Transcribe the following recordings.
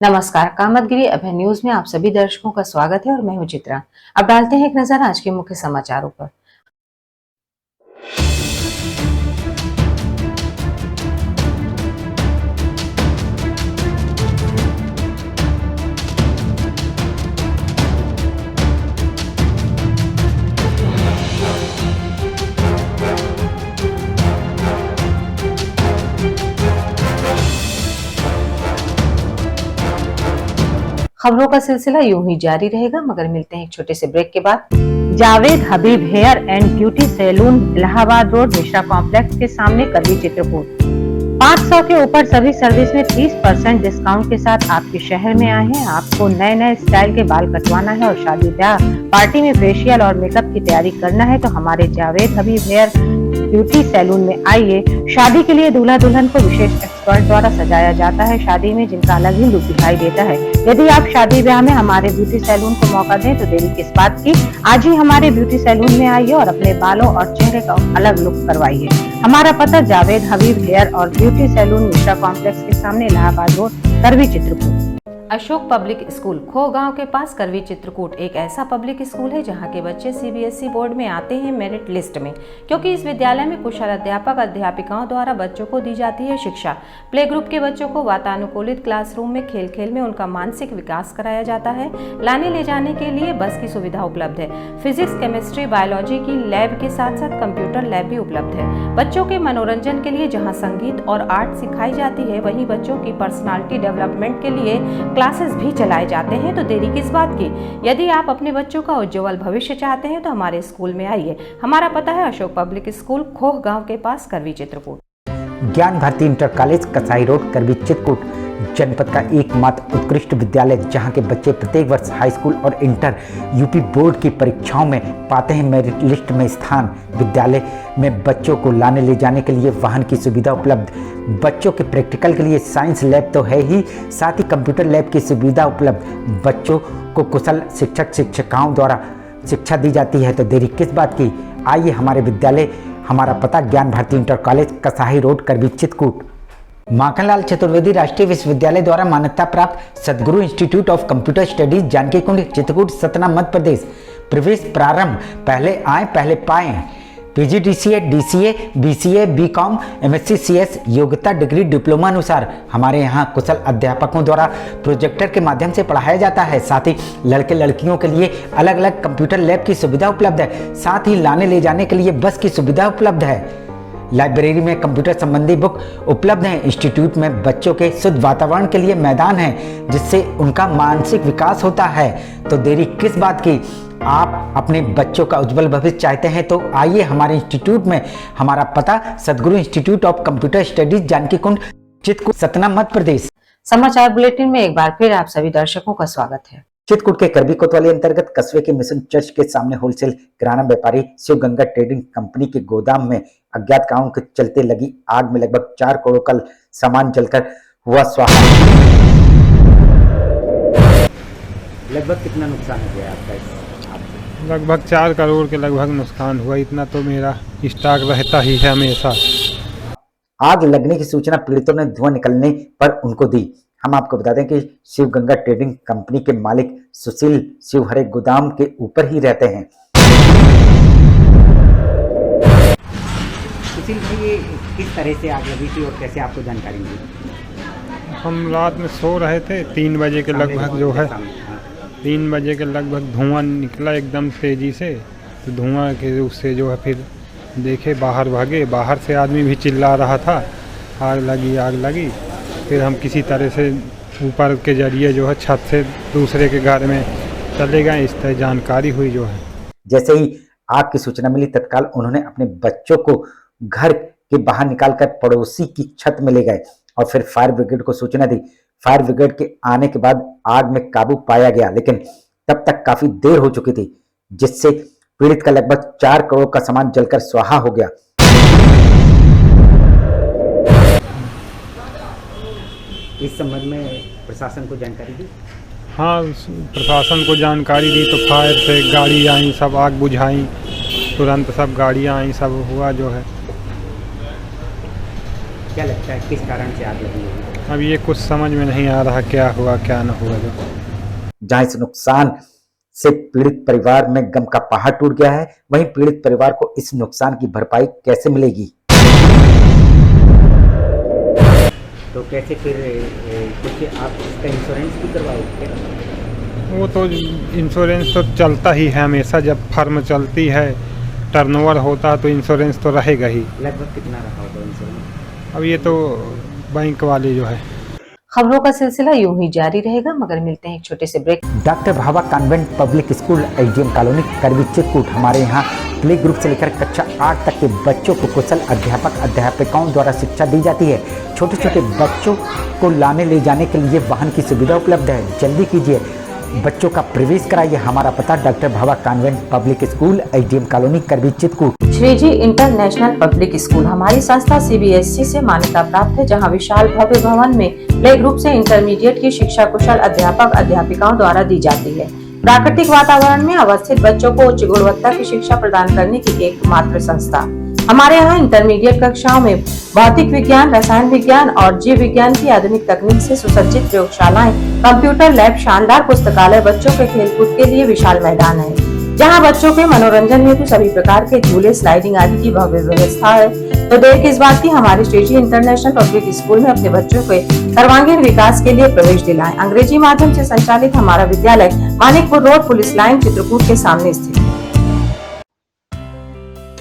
नमस्कार, कामतगिरी अभय न्यूज में आप सभी दर्शकों का स्वागत है और मैं हूं चित्रा। अब डालते हैं एक नजर आज के मुख्य समाचारों पर। खबरों का सिलसिला यूं ही जारी रहेगा, मगर मिलते हैं एक छोटे से ब्रेक के बाद। Javed Habib hair and beauty salon, Allahabad road, Mishra complex के सामने, करवी, चित्रकूट। 500 के ऊपर सभी सर्विस में 30% डिस्काउंट के साथ आपके शहर में आए हैं। आपको नए नए स्टाइल के बाल कटवाना है और शादी ब्याह पार्टी में फेशियल और मेकअप की तैयारी करना है तो हमारे Javed Habib hair beauty salon में आइए। शादी के लिए दूल्हा दुल्हन को विशेष एक्सपर्ट द्वारा सजाया जाता है, शादी में जिनका अलग ही लुक दिखाई देता है। यदि आप शादी ब्याह में हमारे ब्यूटी सैलून को मौका दें तो देरी किस बात की, आज ही हमारे ब्यूटी सैलून में आइए और अपने बालों और चेहरे का अलग लुक करवाइए। हमारा पता जावेद हबीब हेयर और ब्यूटी सैलून, मिश्रा कॉम्प्लेक्स के सामने, Allahabad road, Karwi, Chitrakoot. Ashok public school, खो गांव के पास, करवी, चित्रकूट एक ऐसा पब्लिक स्कूल है जहां के बच्चे सीबीएसई बोर्ड में आते हैं मेरिट लिस्ट में, क्योंकि इस विद्यालय में कुशल अध्यापक अध्यापिकाओं द्वारा बच्चों को दी जाती है शिक्षा। प्ले ग्रुप के बच्चों को वातानुकूलित क्लासरूम में खेल खेल में उनका मानसिक विकास कराया जाता है। लाने ले जाने के लिए बस की सुविधा उपलब्ध है। फिजिक्स, केमिस्ट्री, बायोलॉजी की लैब के साथ साथ कंप्यूटर लैब भी उपलब्ध है। बच्चों के मनोरंजन के लिए जहाँ संगीत और आर्ट सिखाई जाती है, वहीं बच्चों की पर्सनालिटी डेवलपमेंट के लिए क्लासेस भी चलाए जाते हैं तो देरी किस बात की। यदि आप अपने बच्चों का उज्जवल भविष्य चाहते हैं तो हमारे स्कूल में आइए। हमारा पता है अशोक पब्लिक स्कूल, खोह गांव के पास, करवी, चित्रकूट। ज्ञान Bharati inter college, Kasai road, Karwi, Chitrakoot जनपद का एकमात्र उत्कृष्ट विद्यालय जहां के बच्चे प्रत्येक वर्ष हाई स्कूल और इंटर यूपी बोर्ड की परीक्षाओं में पाते हैं मेरिट लिस्ट में स्थान। विद्यालय में बच्चों को लाने ले जाने के लिए वाहन की सुविधा उपलब्ध, बच्चों के प्रैक्टिकल के लिए साइंस लैब तो है ही, साथ ही कंप्यूटर लैब की सुविधा उपलब्ध। बच्चों को कुशल शिक्षक शिक्षिकाओं द्वारा शिक्षा दी जाती है तो देरी किस बात की, आइए हमारे विद्यालय। हमारा पता Gyan Bharati inter college, Kasai road, Karwi, Chitrakoot. Makhanlal Chaturvedi Rashtriya Vishwavidyalaya द्वारा मान्यता प्राप्त Sadguru institute of computer studies, Janaki Kund, Chitrakoot, Satna, Madhya Pradesh. प्रवेश प्रारंभ, पहले आए पहले पाएं। PGDCA, DCA, BCA, BCom, MSc, CS योग्यता डिग्री डिप्लोमा अनुसार हमारे यहाँ कुशल अध्यापकों द्वारा प्रोजेक्टर के माध्यम से पढ़ाया जाता है। साथ ही लड़के लड़कियों के लिए अलग अलग कंप्यूटर लैब की सुविधा उपलब्ध है। साथ ही लाने ले जाने के लिए बस की सुविधा उपलब्ध है। लाइब्रेरी में कंप्यूटर संबंधी बुक उपलब्ध हैं। इंस्टीट्यूट में बच्चों के शुद्ध वातावरण के लिए मैदान है जिससे उनका मानसिक विकास होता है तो देरी किस बात की। आप अपने बच्चों का उज्जवल भविष्य चाहते हैं तो आइए हमारे इंस्टीट्यूट में। हमारा पता Sadguru institute of computer studies, Janaki Kund, Chitrakoot, Satna, Madhya Pradesh. समाचार बुलेटिन में एक बार फिर आप सभी दर्शकों का स्वागत है। चित्रकूट के करवी कोतवाली अंतर्गत कस्बे के मिशन चर्च के सामने होलसेल किराना व्यापारी शिव गंगा ट्रेडिंग कंपनी के गोदाम में अज्ञात कारणों के चलते लगी आग में लगभग 4 करोड़ का सामान जलकर हुआ स्वाहा। लगभग कितना नुकसान हो गया आपका? लगभग 4 करोड़ के लगभग नुकसान हुआ। इतना तो मेरा स्टॉक रहता ही है हमेशा। आग लगने की सूचना पीड़ितों ने धुआं निकलने पर उनको दी। हम आपको बता दें कि शिव गंगा ट्रेडिंग कंपनी के मालिक सुशील शिवहरे गोदाम के ऊपर ही रहते हैं। सुशील भाई, ये किस तरह से आग लगी थी और कैसे आपको जानकारी मिली? हम रात में सो रहे थे, 3 बजे के लगभग जो है 3 बजे के लगभग धुआं निकला एकदम तेज़ी से। तो धुआं के उससे जो है फिर देखे, बाहर भागे। बाहर से आदमी भी चिल्ला रहा था आग लगी आग लगी। फिर हम किसी तरह से ऊपर के जरिए जो है छत से दूसरे के घर में चले गए। इस तरह जानकारी हुई जो है। जैसे ही आग की सूचना मिली तत्काल उन्होंने अपने बच्चों को घर के बाहर निकालकर पड़ोसी की छत में ले गए और फिर फायर ब्रिगेड को सूचना दी। फायर ब्रिगेड के आने के बाद आग में काबू पाया गया, लेकिन तब तक काफी देर हो चुकी थी जिससे पीड़ित का लगभग 4 करोड़ का सामान जलकर स्वाहा हो गया। इस संबंध में प्रशासन को जानकारी दी? हाँ, प्रशासन को जानकारी दी तो फायर से गाड़ी आई, सब आग बुझाई, तुरंत सब गाड़ियाँ आई, सब हुआ जो है। क्या लगता है किस कारण से आग लगी है? अब ये कुछ समझ में नहीं आ रहा क्या हुआ क्या न हुआ। जहां इस नुकसान से पीड़ित परिवार में गम का पहाड़ टूट गया है, वहीं पीड़ित परिवार को इस नुकसान की भरपाई कैसे मिलेगी? तो कैसे फिर कुछ आप इसका इंश्योरेंस भी करवाओगे? वो तो इंश्योरेंस तो चलता ही है हमेशा, जब फर्म चलती है टर्नओवर होता है तो इंश्योरेंस तो रहेगा ही। लगभग कितना रहा होगा इंश्योरेंस? अब ये तो बैंक वाले जो है। खबरों का सिलसिला यूं ही जारी रहेगा, मगर मिलते हैं एक छोटे से break. Doctor Bhabha convent public school SDM colony Karwi Chitrakoot. हमारे यहाँ प्ले ग्रुप से लेकर कक्षा 8 तक के बच्चों को कुशल अध्यापक अध्यापिकाओं द्वारा शिक्षा दी जाती है। छोटे छोटे बच्चों को लाने ले जाने के लिए वाहन की सुविधा उपलब्ध है। जल्दी कीजिए, बच्चों का प्रवेश कराइए। हमारा पता doctor Bhabha convent public school SDM colony Karwi Chitrakoot. Shriji international public school हमारी संस्था सीबीएसई से मान्यता प्राप्त है, जहां विशाल भव्य भवन में प्ले ग्रुप से इंटरमीडिएट की शिक्षा कुशल अध्यापक अध्यापिकाओं द्वारा दी जाती है। प्राकृतिक वातावरण में अवस्थित बच्चों को उच्च गुणवत्ता की शिक्षा प्रदान करने की एकमात्र संस्था। हमारे यहाँ इंटरमीडिएट कक्षाओं में भौतिक विज्ञान, रसायन विज्ञान और जीव विज्ञान की आधुनिक तकनीक से सुसज्जित प्रयोगशालाएं, कंप्यूटर लैब, शानदार पुस्तकालय, बच्चों के खेलकूद के लिए विशाल मैदान है, जहां बच्चों के मनोरंजन हेतु सभी प्रकार के झूले, स्लाइडिंग आदि की भव्य व्यवस्था है। तो देर किस बात की, हमारे श्रीजी इंटरनेशनल पब्लिक स्कूल में अपने बच्चों के सर्वांगीण विकास के लिए प्रवेश दिलाएं। अंग्रेजी माध्यम से संचालित हमारा विद्यालय Manikpur road, police line, Chitrakoot के सामने स्थित है।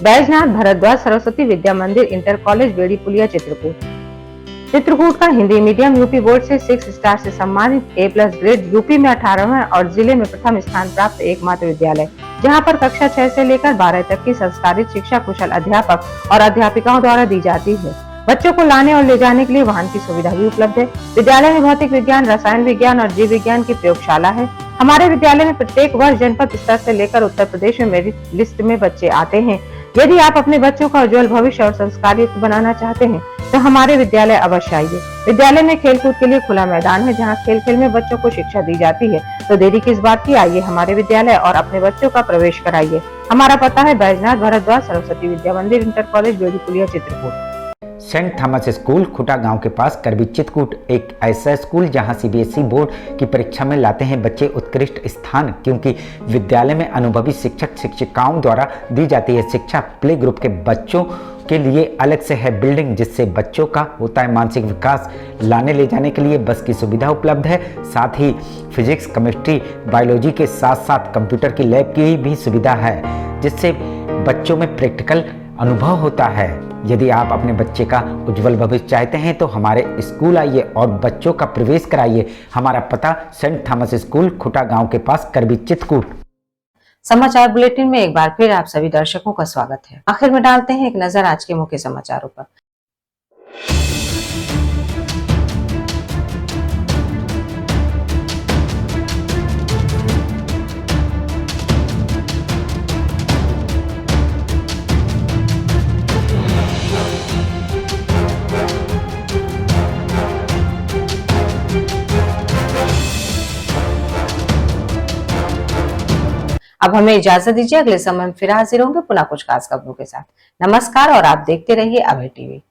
बैजनाथ भारद्वाज सरस्वती विद्या मंदिर इंटर कॉलेज बेड़ी पुलिया चित्रकूट का हिंदी मीडियम यूपी बोर्ड से 6 स्टार से सम्मानित A+ ग्रेड, यूपी में 18वां और जिले में प्रथम स्थान प्राप्त एकमात्र विद्यालय, जहां पर कक्षा 6 से लेकर 12 तक की संस्कारित शिक्षा कुशल अध्यापक और अध्यापिकाओं द्वारा दी जाती है। बच्चों को लाने और ले जाने के लिए वाहन की सुविधा भी उपलब्ध है। विद्यालय में भौतिक विज्ञान, रसायन विज्ञान और जीव विज्ञान की प्रयोगशाला है। हमारे विद्यालय में प्रत्येक वर्ष जनपद स्तर से लेकर उत्तर प्रदेश में मेरिट लिस्ट में बच्चे आते हैं। यदि आप अपने बच्चों का उज्जवल भविष्य और संस्कारित बनाना चाहते हैं तो हमारे विद्यालय अवश्य आइए। विद्यालय में खेलकूद के लिए खुला मैदान है, जहां खेल खेल में बच्चों को शिक्षा दी जाती है। तो देरी किस बात की, आइए हमारे विद्यालय और अपने बच्चों का प्रवेश कराइए। हमारा पता है बैजनाथ भारद्वाज सरस्वती विद्या मंदिर इंटर कॉलेज बेड़ी पुलिया चित्रकूट। सेंट थॉमस स्कूल खुटा गांव के पास करवी चित्रकूट एक ऐसा स्कूल जहां सीबीएसई बोर्ड की परीक्षा में लाते हैं बच्चे उत्कृष्ट स्थान, क्योंकि विद्यालय में अनुभवी शिक्षक शिक्षिकाओं द्वारा दी जाती है शिक्षा। प्ले ग्रुप के बच्चों के लिए अलग से है बिल्डिंग, जिससे बच्चों का होता है मानसिक विकास। लाने ले जाने के लिए बस की सुविधा उपलब्ध है। साथ ही फिजिक्स, केमिस्ट्री, बायोलॉजी के साथ साथ कंप्यूटर की लैब की भी सुविधा है, जिससे बच्चों में प्रैक्टिकल अनुभव होता है। यदि आप अपने बच्चे का उज्जवल भविष्य चाहते हैं तो हमारे स्कूल आइए और बच्चों का प्रवेश कराइए। हमारा पता सेंट थॉमस स्कूल खुटा गांव के पास करवी चित्रकूट। समाचार बुलेटिन में एक बार फिर आप सभी दर्शकों का स्वागत है। आखिर में डालते हैं एक नजर आज के मुख्य समाचारों पर। अब हमें इजाजत दीजिए, अगले समय में फिर हाजिर होंगे पुनः कुछ खास खबरों के साथ। नमस्कार और आप देखते रहिए अभय टीवी।